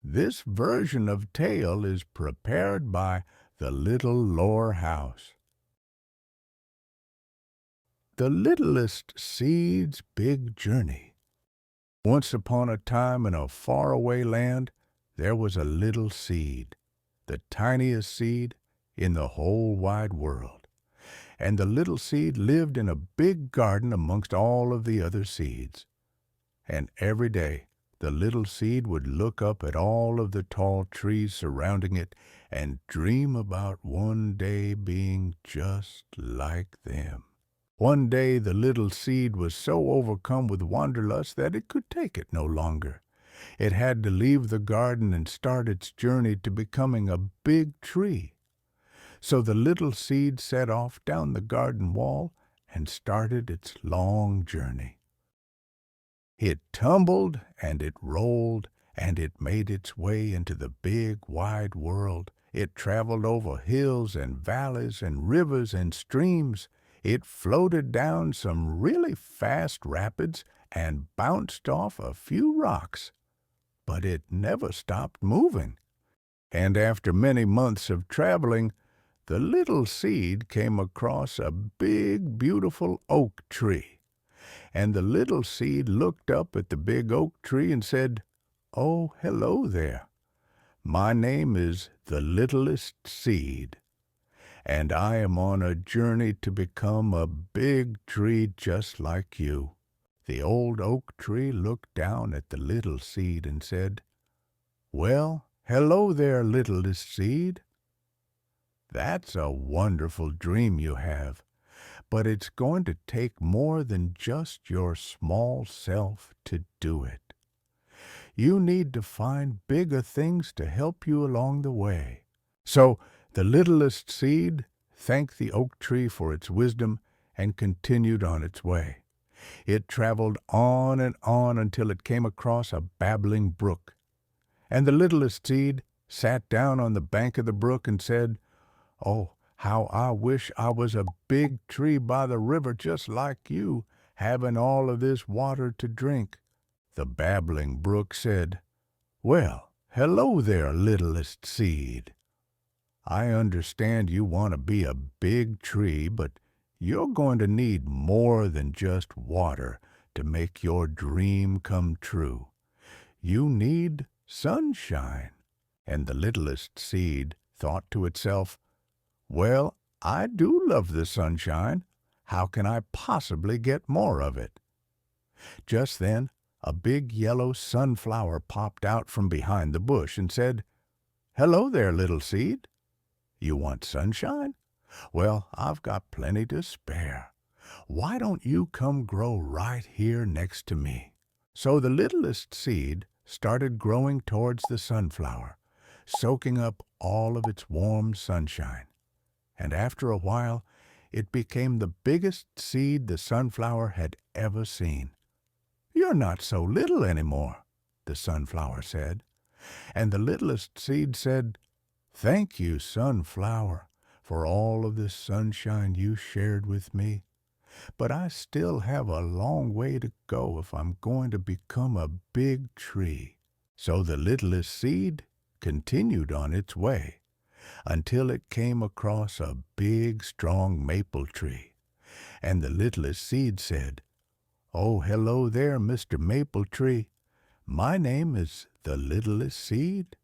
This version of tale is prepared by the Little Lore House. The Littlest Seed's Big Journey. Once upon a time in a faraway land, there was a little seed, the tiniest seed in the whole wide world. And the little seed lived in a big garden amongst all of the other seeds. And every day the little seed would look up at all of the tall trees surrounding it and dream about one day being just like them. One day the little seed was so overcome with wanderlust that it could take it no longer. It had to leave the garden and start its journey to becoming a big tree. So the little seed set off down the garden wall and started its long journey. It tumbled and it rolled and it made its way into the big wide world. It traveled over hills and valleys and rivers and streams. It floated down some really fast rapids and bounced off a few rocks. But it never stopped moving. And after many months of traveling, the little seed came across a big, beautiful oak tree. And the little seed looked up at the big oak tree and said, "Oh, hello there. My name is the Littlest Seed, and I am on a journey to become a big tree just like you." The old oak tree looked down at the little seed and said, "Well, hello there, Littlest Seed. That's a wonderful dream you have, but it's going to take more than just your small self to do it. You need to find bigger things to help you along the way." So the littlest seed thanked the oak tree for its wisdom and continued on its way. It traveled on and on until it came across a babbling brook. And the littlest seed sat down on the bank of the brook and said, "Oh, how I wish I was a big tree by the river just like you, having all of this water to drink." The babbling brook said, "Well, hello there, littlest seed. I understand you want to be a big tree, but you're going to need more than just water to make your dream come true. You need sunshine." And the littlest seed thought to itself, "Well, I do love the sunshine. How can I possibly get more of it?" Just then, a big yellow sunflower popped out from behind the bush and said, "Hello there, little seed. You want sunshine? Well, I've got plenty to spare. Why don't you come grow right here next to me?" So the littlest seed started growing towards the sunflower, soaking up all of its warm sunshine. And after a while, it became the biggest seed the sunflower had ever seen. "You're not so little anymore," the sunflower said. And the littlest seed said, "Thank you, sunflower, for all of the sunshine you shared with me. But I still have a long way to go if I'm going to become a big tree." So the littlest seed continued on its way until it came across a big, strong maple tree. And the littlest seed said, "Oh, hello there, Mr. Maple Tree. My name is the Littlest Seed,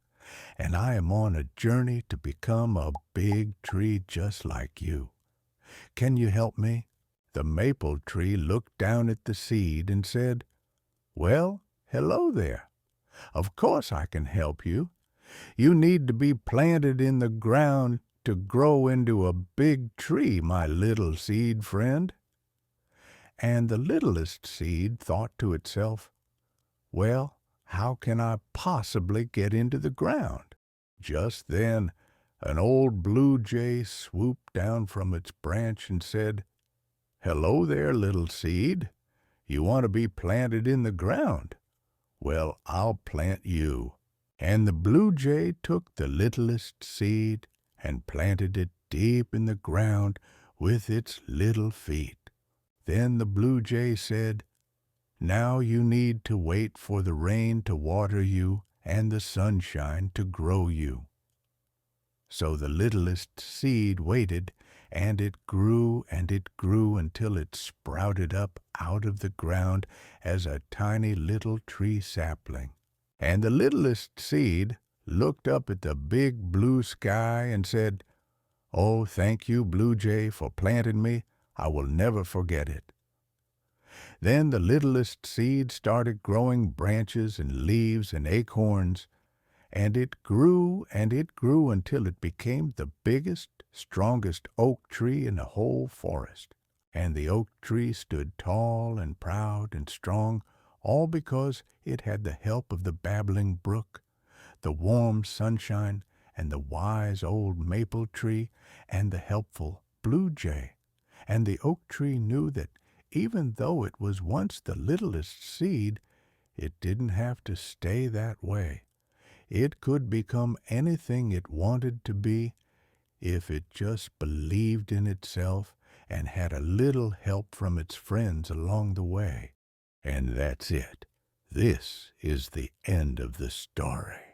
and I am on a journey to become a big tree just like you. Can you help me?" The maple tree looked down at the seed and said, "Well, hello there. Of course I can help you. You need to be planted in the ground to grow into a big tree, my little seed friend." And the littlest seed thought to itself, "Well, how can I possibly get into the ground?" Just then, an old blue jay swooped down from its branch and said, "Hello there, little seed. You want to be planted in the ground? Well, I'll plant you." And the blue jay took the littlest seed and planted it deep in the ground with its little feet. Then the blue jay said, "Now you need to wait for the rain to water you and the sunshine to grow you. So the littlest seed waited, and it grew until it sprouted up out of the ground as a tiny little tree sapling. And the littlest seed looked up at the big blue sky and said, "Oh, thank you, Blue Jay, for planting me. I will never forget it." Then the littlest seed started growing branches and leaves and acorns, and it grew until it became the biggest, strongest oak tree in the whole forest. And the oak tree stood tall and proud and strong, all because it had the help of the babbling brook, the warm sunshine, and the wise old maple tree, and the helpful blue jay. And the oak tree knew that even though it was once the littlest seed, it didn't have to stay that way. It could become anything it wanted to be if it just believed in itself and had a little help from its friends along the way. And that's it. This is the end of the story.